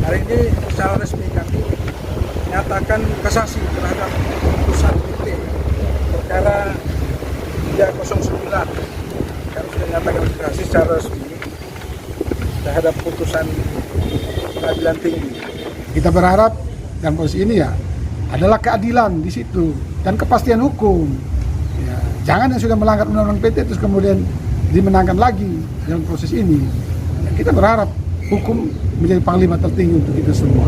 Hari ini secara resmi kami menyatakan kasasi terhadap putusan PT perkara 309. Kami sudah menyatakan kasasi secara resmi terhadap putusan pengadilan tinggi. Kita berharap dan posisi ini ya adalah keadilan di situ dan kepastian hukum. Ya, jangan yang sudah melanggar undang-undang PT terus kemudian dimenangkan lagi dalam proses ini. Dan kita berharap hukum menjadi panglima tertinggi untuk kita semua.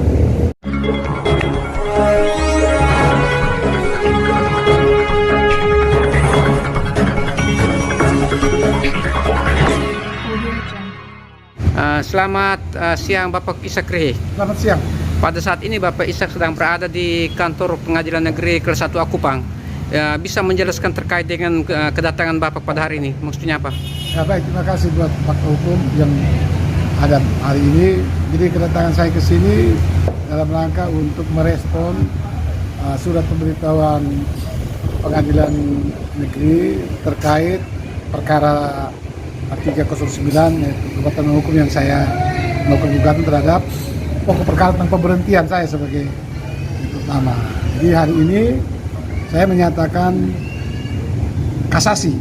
Selamat siang Bapak Ishak Rehe. Selamat siang. Pada saat ini Bapak Ishak sedang berada di kantor Pengadilan Negeri Kelas 1 Akupang. Bisa menjelaskan terkait dengan kedatangan Bapak pada hari ini, maksudnya apa? Ya baik, terima kasih buat pakar hukum yang ada hari ini. Jadi kedatangan saya ke sini dalam rangka untuk merespon surat pemberitahuan Pengadilan Negeri terkait perkara 309 yaitu kekuatan hukum yang saya melakukan gugatan terhadap pokok perkara tentang pemberhentian saya sebagai pertama. Jadi hari ini saya menyatakan kasasi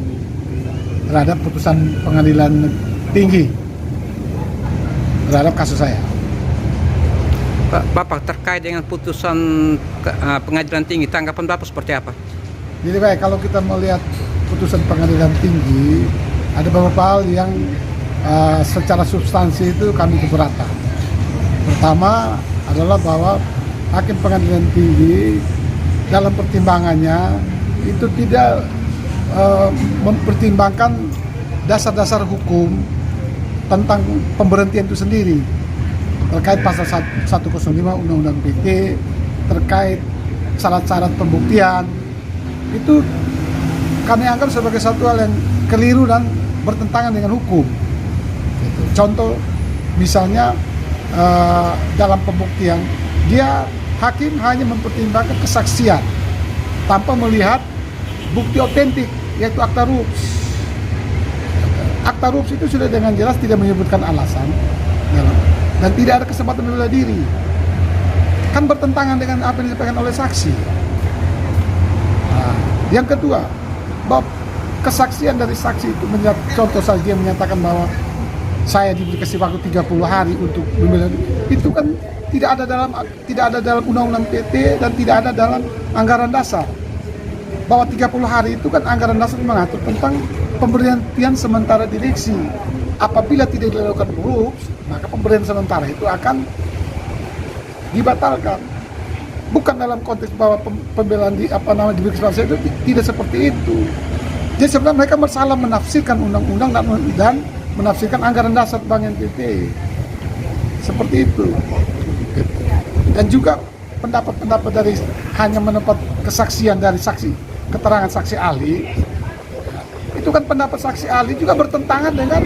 terhadap putusan Pengadilan Tinggi terhadap kasus saya. Bapak terkait dengan putusan Pengadilan Tinggi, tanggapan Bapak seperti apa? Jadi baik, kalau kita melihat putusan Pengadilan Tinggi, ada beberapa hal yang secara substansi itu kami keberatan. Pertama adalah bahwa Hakim Pengadilan Tinggi dalam pertimbangannya itu tidak mempertimbangkan dasar-dasar hukum tentang pemberhentian itu sendiri terkait pasal 105 Undang-Undang PT terkait syarat-syarat pembuktian. Itu kami anggap sebagai satu hal yang keliru dan bertentangan dengan hukum. Contoh misalnya dalam pembuktian hakim hanya mempertimbangkan kesaksian tanpa melihat bukti otentik yaitu akta rups. Akta rups itu sudah dengan jelas tidak menyebutkan alasan dan tidak ada kesempatan membela diri. Kan bertentangan dengan apa yang disampaikan oleh saksi. Nah, yang kedua, bahwa kesaksian dari saksi itu contoh saja dia menyatakan bahwa saya dikasih waktu 30 hari untuk membela diri. Itu kan tidak ada dalam undang-undang PT dan tidak ada dalam anggaran dasar. Bahwa 30 hari itu kan anggaran dasar mengatur tentang pemberhentian sementara direksi. Apabila tidak dilakukan rups, maka pemberhentian sementara itu akan dibatalkan. Bukan dalam konteks bahwa pembelaan diberi kesempatan itu tidak seperti itu. Jadi sebenarnya mereka salah menafsirkan undang-undang dan menafsirkan anggaran dasar Bank NPT. Seperti itu. Dan juga pendapat-pendapat dari hanya menempat kesaksian dari saksi, keterangan saksi ahli, itu kan pendapat saksi ahli juga bertentangan dengan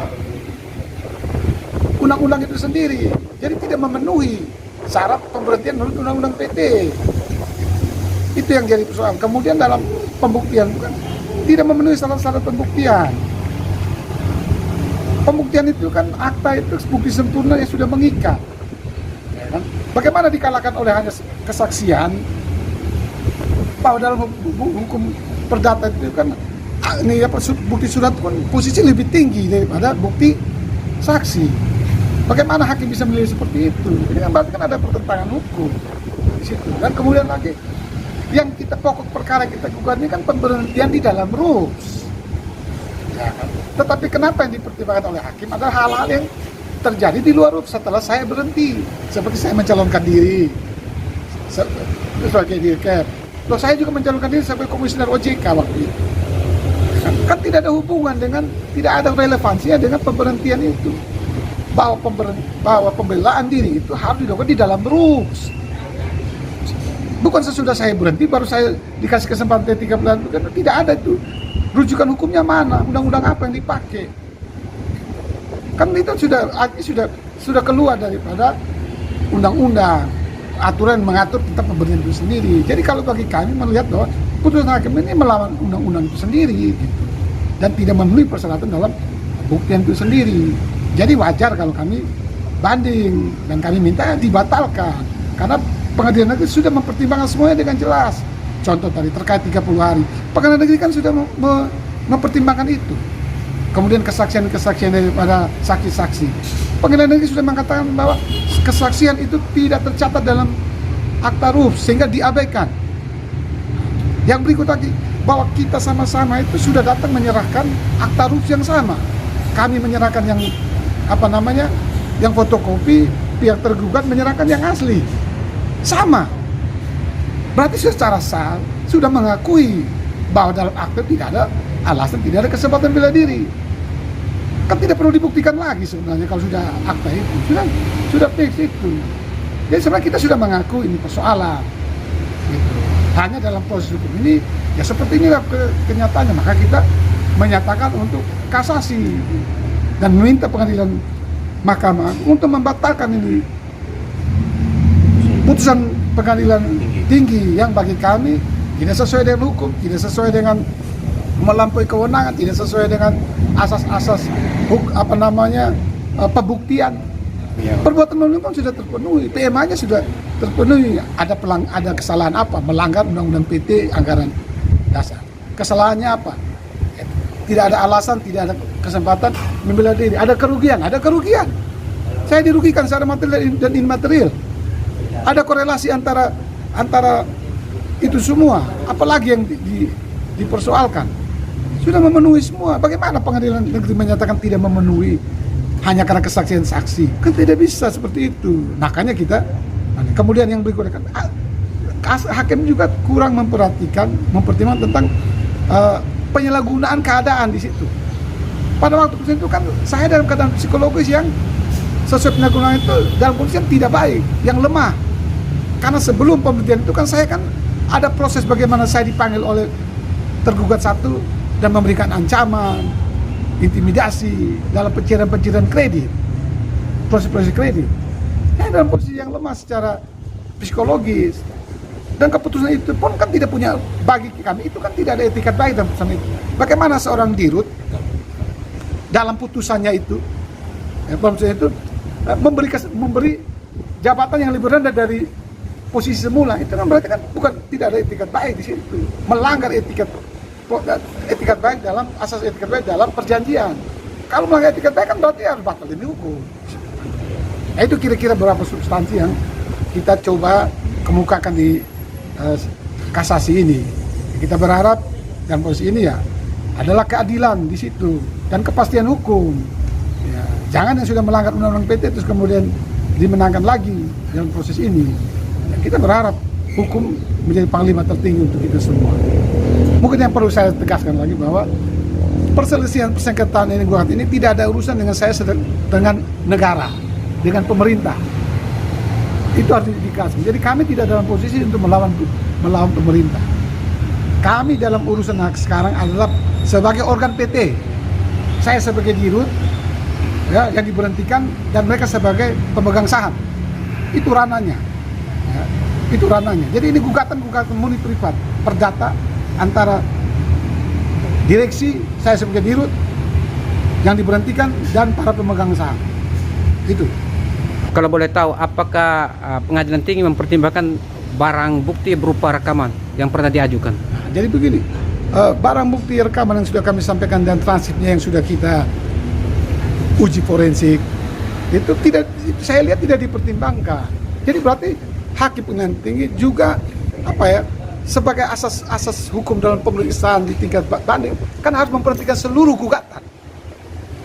undang-undang itu sendiri. Jadi tidak memenuhi syarat pemberhentian menurut undang-undang PT. Itu yang jadi persoalan. Kemudian dalam pembuktian bukan tidak memenuhi syarat-syarat pembuktian. Pembuktian itu kan akta itu bukti sempurna yang sudah mengikat. Bagaimana dikalahkan oleh hanya kesaksian? Bahwa dalam hukum perdata itu kan bukti surat pun posisi lebih tinggi daripada bukti saksi. Bagaimana hakim bisa menilai seperti itu? Ini kan berarti kan ada pertentangan hukum di situ. Dan kemudian lagi yang kita pokok perkara kita gugat ini kan pemberhentian di dalam rups. Ya kan? Tetapi kenapa yang dipertimbangkan oleh hakim adalah hal-hal yang terjadi di luar rups setelah saya berhenti. Seperti saya mencalonkan diri sebagai dirkep. Loh, saya juga mencalonkan diri sebagai komisioner OJK waktu itu. Kan tidak ada hubungan dengan, tidak ada relevansinya dengan pemberhentian itu. Bahwa pembelaan diri itu harus dilakukan di dalam rups. Bukan sesudah saya berhenti baru saya dikasih kesempatan 3 bulan. Tidak ada itu. Rujukan hukumnya mana? Undang-undang apa yang dipakai? Kan itu sudah keluar daripada undang-undang, aturan yang mengatur tentang pemberhentian itu sendiri. Jadi kalau bagi kami melihat bahwa putusan hakim ini melawan undang-undang itu sendiri gitu. Dan tidak memenuhi persyaratan dalam pembuktian itu sendiri. Jadi wajar kalau kami banding dan kami minta dibatalkan karena pengadilan negeri sudah mempertimbangkan semuanya dengan jelas. Contoh tadi terkait 30 hari, pengadilan negeri kan sudah mempertimbangkan itu. Kemudian kesaksian daripada saksi-saksi, pengadilan negeri sudah mengatakan bahwa kesaksian itu tidak tercatat dalam akta RUF sehingga diabaikan. Yang berikut lagi, bahwa kita sama-sama itu sudah datang menyerahkan akta RUF yang sama. Kami menyerahkan yang yang fotokopi, pihak tergugat menyerahkan yang asli. Sama. Berarti secara sah sudah mengakui bahwa dalam akta tidak ada alasan, tidak ada kesempatan bela diri. Kan tidak perlu dibuktikan lagi sebenarnya kalau sudah akta itu. Sudah fix itu. Jadi sebenarnya kita sudah mengaku ini persoalan. Gitu. Hanya dalam proses hukum ini, ya seperti inilah kenyataannya. Maka kita menyatakan untuk kasasi dan meminta pengadilan Mahkamah Agung untuk membatalkan ini putusan pengadilan tinggi yang bagi kami tidak sesuai dengan hukum, tidak sesuai dengan melampaui kewenangan, tidak sesuai dengan asas-asas pembuktian. Perbuatan melawan hukum sudah terpenuhi, PMA-nya sudah terpenuhi. Ada kesalahan apa? Melanggar Undang-Undang PT Anggaran Dasar. Kesalahannya apa? Tidak ada alasan, tidak ada kesempatan membela diri. Ada kerugian. Saya dirugikan secara material dan immaterial. Ada korelasi antara itu semua. Apalagi yang dipersoalkan. Sudah memenuhi semua. Bagaimana pengadilan negeri menyatakan tidak memenuhi hanya karena kesaksian saksi? Kan tidak bisa seperti itu. Makanya kita, kemudian yang berikutnya kan, hakim juga kurang mempertimbangkan tentang penyalahgunaan keadaan di situ. Pada waktu itu kan saya dalam keadaan psikologis yang sesuai penyalahgunaan itu dalam kondisi yang tidak baik, yang lemah. Karena sebelum pembuktian itu kan saya kan ada proses bagaimana saya dipanggil oleh tergugat satu dan memberikan ancaman, intimidasi dalam pencairan kredit, proses kredit. Saya dalam posisi yang lemah secara psikologis. Dan keputusan itu pun kan tidak punya, bagi kami itu kan tidak ada etikat baik dalam putusan itu. Bagaimana seorang dirut dalam putusannya itu memberi jabatan yang lebih rendah dari posisi semula, itu kan berarti kan bukan, tidak ada etikat baik di situ, melanggar etikat baik dalam asas etikat baik dalam perjanjian. Kalau melanggar etikat baik kan berarti harus batal demi hukum. Nah, itu kira-kira beberapa substansi yang kita coba kemukakan di kasasi ini. Kita berharap dan posisi ini ya adalah keadilan di situ dan kepastian hukum. Ya, jangan yang sudah melanggar undang-undang PT terus kemudian dimenangkan lagi dalam proses ini. Ya, kita berharap hukum menjadi panglima tertinggi untuk kita semua. Mungkin yang perlu saya tegaskan lagi bahwa perselisihan persengketaan ini tidak ada urusan dengan saya dengan negara, dengan pemerintah. Itu harus dikasih. Jadi kami tidak dalam posisi untuk melawan pemerintah. Kami dalam urusan sekarang adalah sebagai organ PT. Saya sebagai dirut ya, yang diberhentikan dan mereka sebagai pemegang saham. Itu ranahnya. Ya, itu ranahnya. Jadi ini gugatan murni privat, perdata antara direksi, saya sebagai dirut yang diberhentikan dan para pemegang saham. Itu. Kalau boleh tahu, apakah pengadilan tinggi mempertimbangkan barang bukti berupa rekaman yang pernah diajukan? Jadi begini, barang bukti rekaman yang sudah kami sampaikan dan transkripnya yang sudah kita uji forensik itu tidak, saya lihat tidak dipertimbangkan. Jadi berarti hakim pengadilan tinggi juga sebagai asas hukum dalam pemeriksaan di tingkat banding kan harus memperhatikan seluruh gugatan.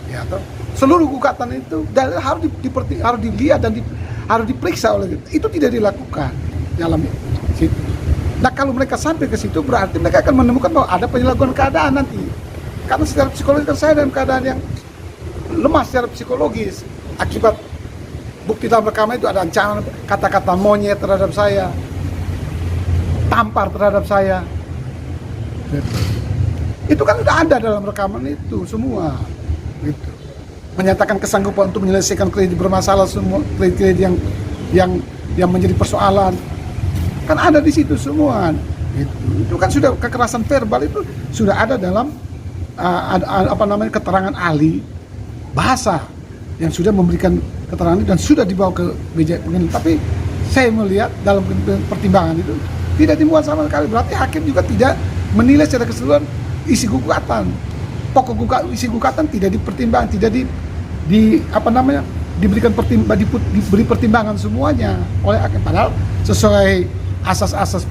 Ya, seluruh gugatan itu harus dilihat dan harus diperiksa oleh itu, tidak dilakukan dalam situ. Nah, kalau mereka sampai ke situ berarti mereka akan menemukan bahwa ada penyalahgunaan keadaan nanti. Karena secara psikologis kan saya dalam keadaan yang lemah secara psikologis akibat bukti dalam rekaman itu ada ancaman kata-kata monyet terhadap saya, tampar terhadap saya. Itu kan sudah ada dalam rekaman itu semua. Gitu. Menyatakan kesanggupan untuk menyelesaikan kredit bermasalah, semua kredit yang menjadi persoalan kan ada di situ semua. Itu kan sudah kekerasan verbal itu sudah ada dalam keterangan ahli bahasa yang sudah memberikan keterangan dan sudah dibawa ke meja pengadilan. Tapi saya melihat dalam pertimbangan itu tidak dimuat sama sekali. Berarti hakim juga tidak menilai secara keseluruhan isi gugatan. Pokok isi gugatan tidak dipertimbangkan, tidak diberi pertimbangan semuanya oleh hakim. Padahal sesuai asas-asas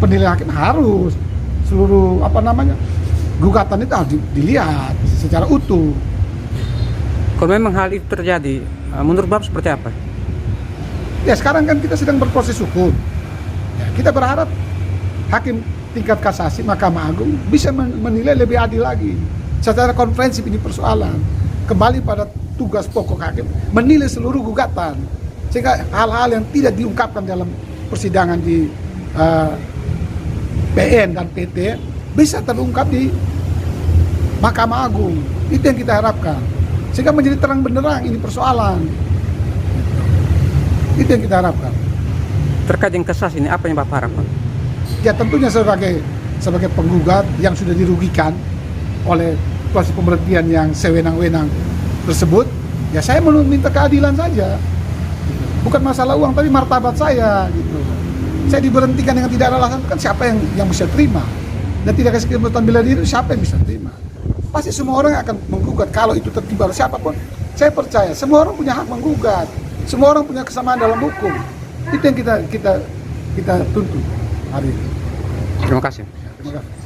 penilaian hakim harus seluruh gugatan itu harus dilihat secara utuh. Kalau memang hal itu terjadi, menurut Bapak seperti apa? Ya sekarang kan kita sedang berproses hukum. Ya, kita berharap hakim tingkat kasasi Mahkamah Agung bisa menilai lebih adil lagi. Secara komprehensif ini persoalan. Kembali pada tugas pokok hakim, menilai seluruh gugatan. Sehingga hal-hal yang tidak diungkapkan dalam persidangan di PN dan PT bisa terungkap di Mahkamah Agung. Itu yang kita harapkan. Sehingga menjadi terang benderang ini persoalan. Itu yang kita harapkan. Terkait dengan kasasi ini, apa yang Bapak harapkan? Ya tentunya sebagai penggugat yang sudah dirugikan oleh proses pemberhentian yang sewenang-wenang tersebut, ya saya meminta keadilan saja. Bukan masalah uang, tapi martabat saya gitu. Saya diberhentikan dengan tidak ada alasan, kan siapa yang bisa terima? Dan tidak kasih kebebasan bela diri, siapa yang bisa terima? Pasti semua orang akan menggugat kalau itu tertiba oleh siapapun. Saya percaya semua orang punya hak menggugat. Semua orang punya kesamaan dalam hukum. Itu yang kita tuntut hari ini. Terima kasih. Terima kasih.